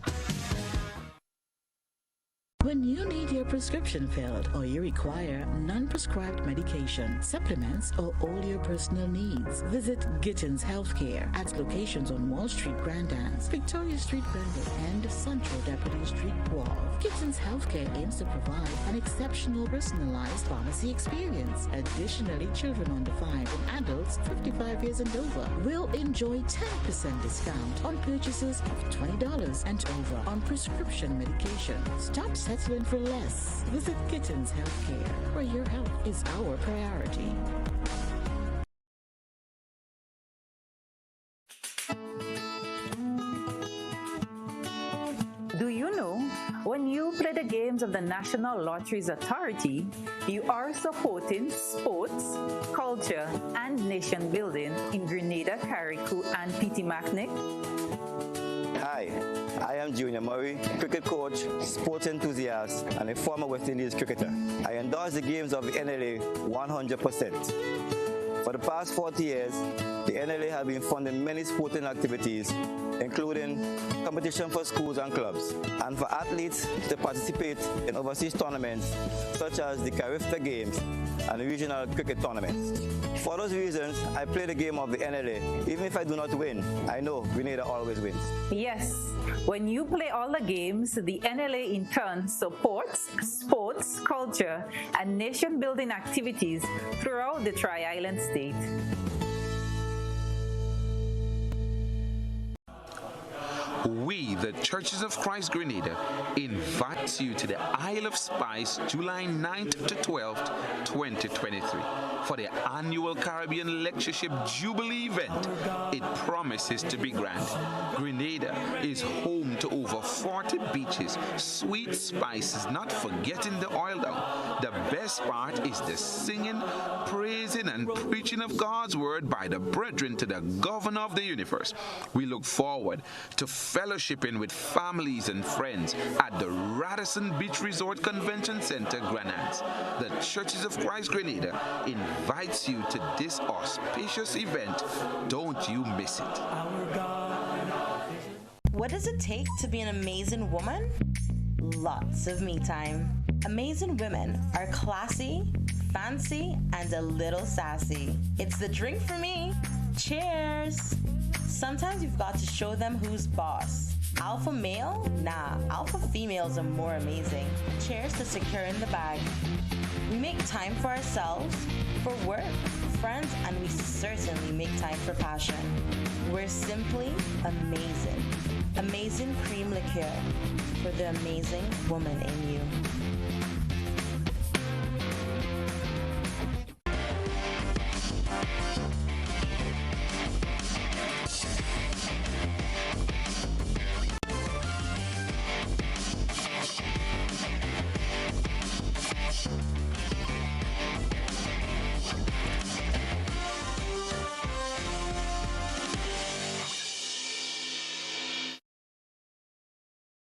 When you need your prescription filled or you require non-prescribed medication, supplements, or all your personal needs, visit Gittins Healthcare at locations on Wall Street, Grandans, Victoria Street, Granville, and Central Deputy Street, Wall. Gittins Healthcare aims to provide an exceptional personalized pharmacy experience. Additionally, children under 5 and adults 55 years and over will enjoy 10% discount on purchases of $20 and over on prescription medication. Stop settling for less. Visit Gittins Healthcare, where your health is our priority. Do you know, when you play the games of the National Lotteries Authority, you are supporting sports, culture, and nation building in Grenada, Carriacou, and Petit-Macnic? Hi, I am Junior Murray, cricket coach, sports enthusiast, and a former West Indies cricketer. I endorse the games of the NLA 100%. For the past 40 years, the NLA has been funding many sporting activities, including competition for schools and clubs, and for athletes to participate in overseas tournaments such as the Carifta Games and the regional cricket tournaments. For those reasons, I play the game of the NLA. Even if I do not win, I know Grenada always wins. Yes, when you play all the games, the NLA in turn supports sports, culture, and nation-building activities throughout the Tri-Island state. We, the Churches of Christ Grenada, invite you to the Isle of Spice, July 9th to 12th, 2023, for the annual Caribbean Lectureship Jubilee event. It promises to be grand. Grenada is home to over 40 beaches, sweet spices, not forgetting the oil down. The best part is the singing, praising, and preaching of God's word by the brethren to the governor of the universe. We look forward to fellowshipping with families and friends at the Radisson Beach Resort Convention Center, Grenada. The Churches of Christ Grenada invites you to this auspicious event. Don't you miss it. What does it take to be an amazing woman? Lots of me time. Amazing women are classy, fancy, and a little sassy. It's the drink for me. Cheers! Sometimes you've got to show them who's boss. Alpha male? Nah, alpha females are more amazing. Cheers to securing the bag. We make time for ourselves, for work, friends, and we certainly make time for passion. We're simply amazing. Amazing cream liqueur for the amazing woman in you.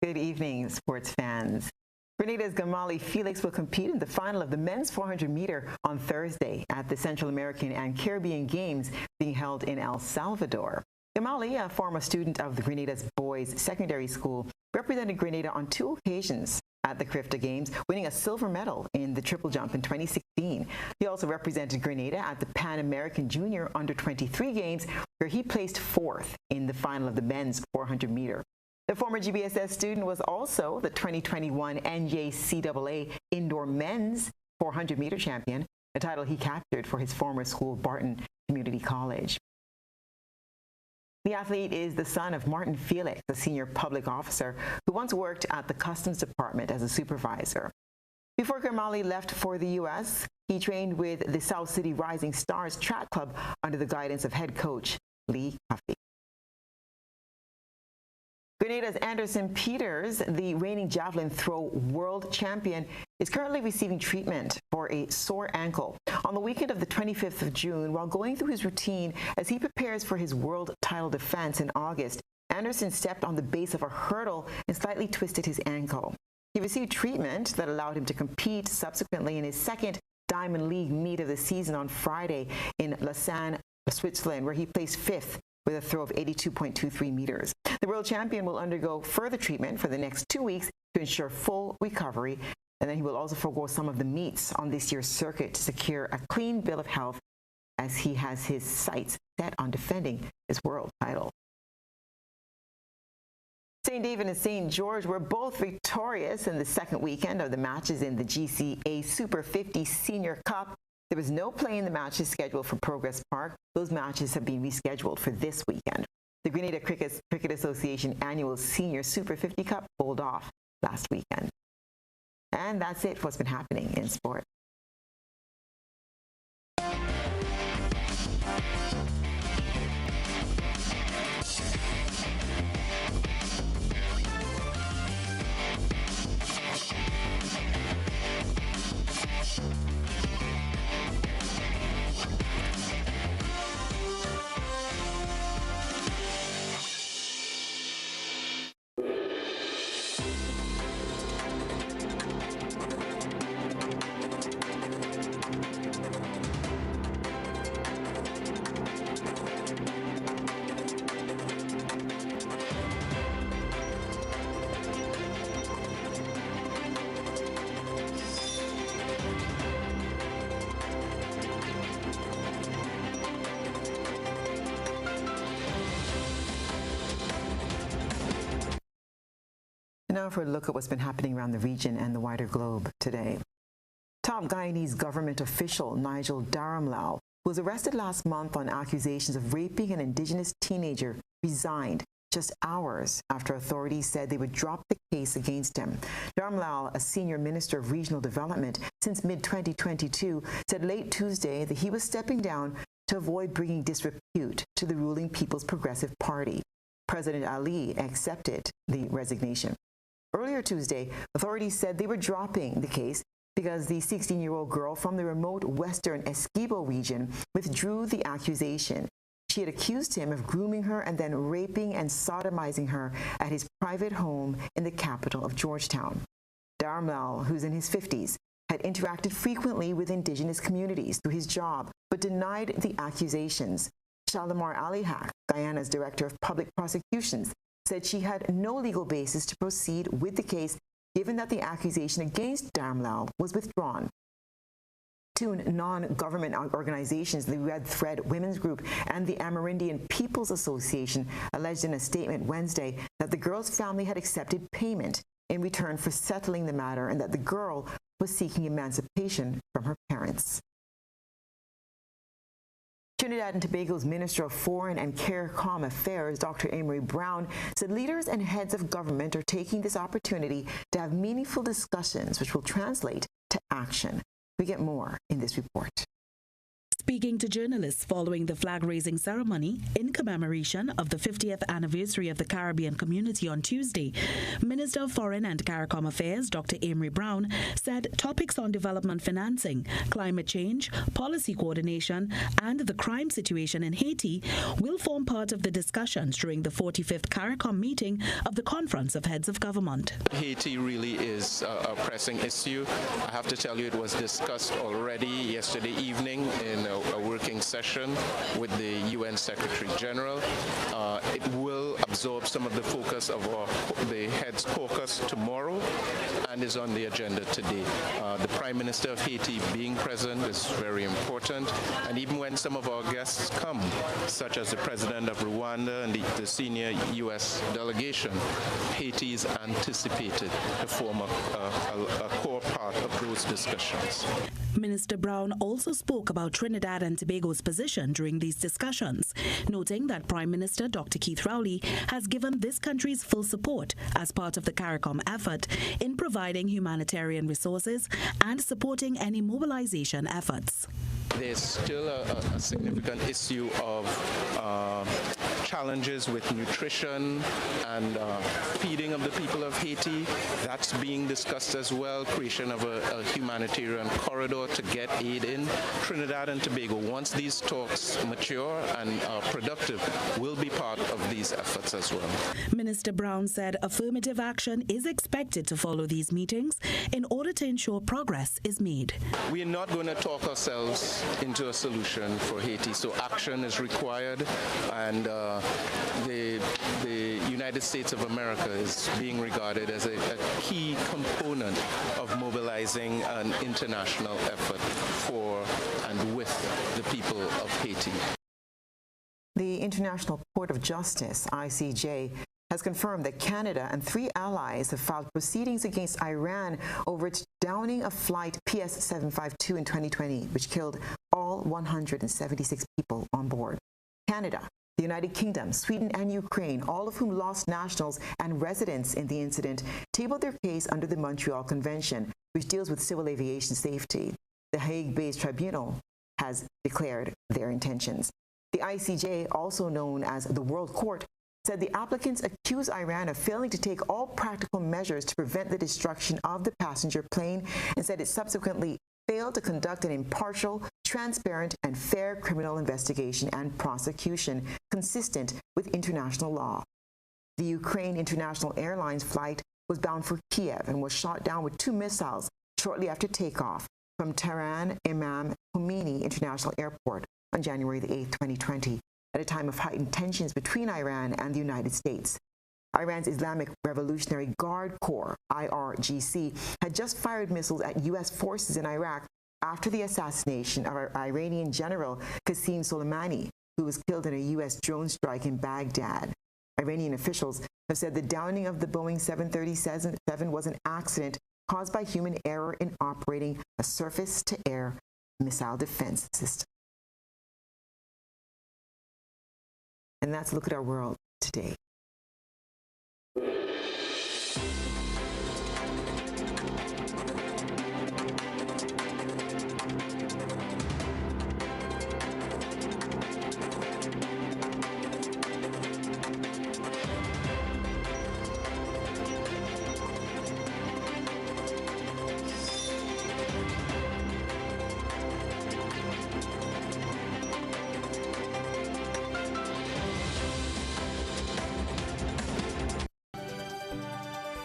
Good evening, sports fans. Grenada's Gamali Felix will compete in the final of the men's 400-meter on Thursday at the Central American and Caribbean Games being held in El Salvador. Gamali, a former student of the Grenada's boys' secondary school, represented Grenada on 2 occasions at the Carifta Games, winning a silver medal in the triple jump in 2016. He also represented Grenada at the Pan American Junior Under-23 Games, where he placed 4th in the final of the men's 400-meter. The former GBSS student was also the 2021 NJCAA Indoor Men's 400-meter champion, a title he captured for his former school, Barton Community College. The athlete is the son of Martin Felix, a senior public officer who once worked at the Customs Department as a supervisor. Before Gamali left for the U.S., he trained with the South City Rising Stars Track Club under the guidance of head coach Lee Cuffey. Grenada's Anderson Peters, the reigning javelin throw world champion, is currently receiving treatment for a sore ankle. On the weekend of the 25th of June, while going through his routine as he prepares for his world title defense in August, Anderson stepped on the base of a hurdle and slightly twisted his ankle. He received treatment that allowed him to compete subsequently in his second Diamond League meet of the season on Friday in Lausanne, Switzerland, where he placed fifth with a throw of 82.23 meters. The world champion will undergo further treatment for the next 2 weeks to ensure full recovery, and then he will also forego some of the meets on this year's circuit to secure a clean bill of health as he has his sights set on defending his world title. St. David and St. George were both victorious in the second weekend of the matches in the GCA Super 50 Senior Cup. There was no play in the matches scheduled for Progress Park. Those matches have been rescheduled for this weekend. The Grenada Cricket Association annual Senior Super 50 Cup pulled off last weekend. And that's it for what's been happening in sport. Now for a look at what's been happening around the region and the wider globe today. Top Guyanese government official Nigel Dharamlal was arrested last month on accusations of raping an Indigenous teenager, resigned just hours after authorities said they would drop the case against him. Dharamlal, a senior minister of regional development since mid-2022, said late Tuesday that he was stepping down to avoid bringing disrepute to the ruling People's Progressive Party. President Ali accepted the resignation. Earlier Tuesday, authorities said they were dropping the case because the 16-year-old girl from the remote western Essequibo region withdrew the accusation. She had accused him of grooming her and then raping and sodomizing her at his private home in the capital of Georgetown. Dharamlal, who's in his 50s, had interacted frequently with Indigenous communities through his job, but denied the accusations. Shalimar Alihak, Guyana's Director of Public Prosecutions, said she had no legal basis to proceed with the case, given that the accusation against Dharamlal was withdrawn. Two non-government organizations, the Red Thread Women's Group and the Amerindian People's Association, alleged in a statement Wednesday that the girl's family had accepted payment in return for settling the matter and that the girl was seeking emancipation from her parents. Trinidad and Tobago's Minister of Foreign and CARICOM Affairs, Dr. Emery Brown, said leaders and heads of government are taking this opportunity to have meaningful discussions which will translate to action. We get more in this report. Speaking to journalists following the flag-raising ceremony in commemoration of the 50th anniversary of the Caribbean community on Tuesday, Minister of Foreign and CARICOM Affairs Dr. Emery Brown said topics on development financing, climate change, policy coordination, and the crime situation in Haiti will form part of the discussions during the 45th CARICOM meeting of the Conference of Heads of Government. Haiti really is a pressing issue. I have to tell you, it was discussed already yesterday evening in a working session with the UN Secretary General. It will absorb some of the focus of the Heads Caucus tomorrow and is on the agenda today. The Prime Minister of Haiti being present is very important, and even when some of our guests come, such as the President of Rwanda and the senior U.S. delegation, Haiti is anticipated to form a core part of those discussions. Minister Brown also spoke about Trinidad and Tobago's position during these discussions, noting that Prime Minister Dr. Keith Rowley has given this country's full support as part of the CARICOM effort in providing humanitarian resources and supporting any mobilization efforts. There's still a significant issue of challenges with nutrition and feeding of the people of Haiti. That's being discussed as well, creation of a humanitarian corridor to get aid in. Trinidad and Tobago, once these talks mature and are productive, will be part of these efforts as well. Minister Brown said affirmative action is expected to follow these meetings in order to ensure progress is made. We are not going to talk ourselves into a solution for Haiti, so action is required, and the United States of America is being regarded as a key component of mobilizing an international effort for and with the people of Haiti. The International Court of Justice, ICJ, has confirmed that Canada and 3 allies have filed proceedings against Iran over its downing of flight PS-752 in 2020, which killed all 176 people on board. Canada, the United Kingdom, Sweden, and Ukraine, all of whom lost nationals and residents in the incident, tabled their case under the Montreal Convention, which deals with civil aviation safety. The Hague-based tribunal has declared their intentions. The ICJ, also known as the World Court, said the applicants accuse Iran of failing to take all practical measures to prevent the destruction of the passenger plane, and said it subsequently failed to conduct an impartial, transparent, and fair criminal investigation and prosecution consistent with international law. The Ukraine International Airlines flight was bound for Kiev and was shot down with 2 missiles shortly after takeoff from Tehran Imam Khomeini International Airport on January 8, 2020, at a time of heightened tensions between Iran and the United States. Iran's Islamic Revolutionary Guard Corps, IRGC, had just fired missiles at U.S. forces in Iraq after the assassination of Iranian General Qasem Soleimani, who was killed in a U.S. drone strike in Baghdad. Iranian officials have said the downing of the Boeing 737 was an accident caused by human error in operating a surface-to-air missile defense system. And that's a look at our world today.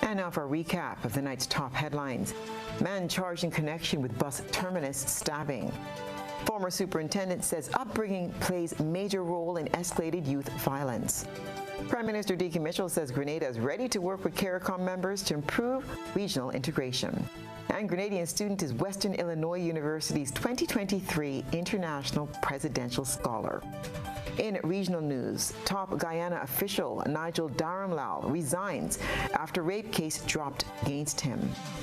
And now for a recap of the night's top headlines. Man charged in connection with bus terminus stabbing. Former superintendent says upbringing plays major role in escalated youth violence. Prime Minister Deacon Mitchell says Grenada is ready to work with CARICOM members to improve regional integration. And Grenadian student is Western Illinois University's 2023 International Presidential Scholar. In regional news, top Guyana official Nigel Dharamlal resigns after rape case dropped against him.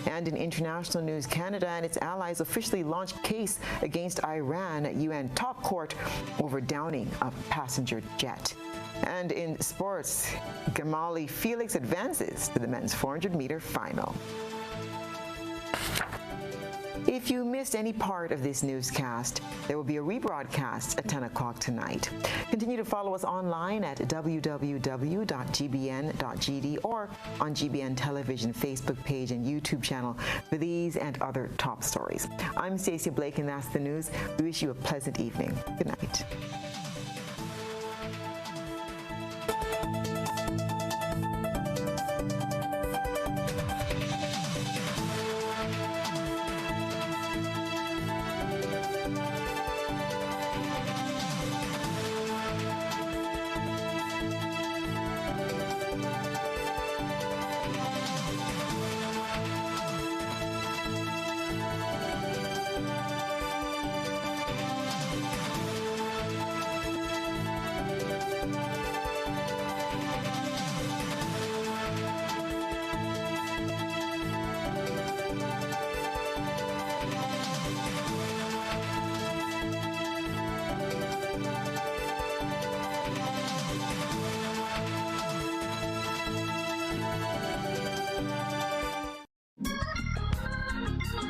And in international news, Canada and its allies officially launched case against Iran at UN top court over downing of passenger jet. And in sports, Gamali Felix advances to the men's 400-meter final. If you missed any part of this newscast, there will be a rebroadcast at 10 o'clock tonight. Continue to follow us online at www.gbn.gd or on GBN Television Facebook page and YouTube channel for these and other top stories. I'm Stasia Blake, and that's the news. We wish you a pleasant evening. Good night.